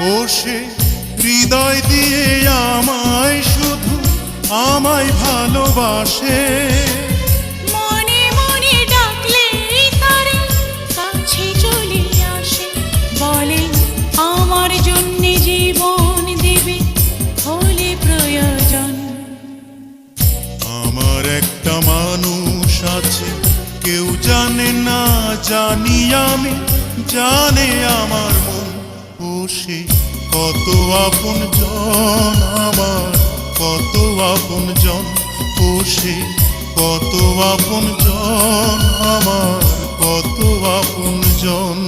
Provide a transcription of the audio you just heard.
ও সে হৃদয় দিয়ে আমায় শুধু আমায় ভালোবাসে। মনে মনে ডাকলেই তারে কাছে চলে আসে, বলে আমার জন্যে জীবন দেবে হলে প্রয়োজন। আমার একটা মানুষ আছে, কেউ জানে না জানি আমি, জানে আমার মন। ও সে কত আপন জন আমার, কত আপন জন। ও সে কত আপন জন আমার, কত আপন জন।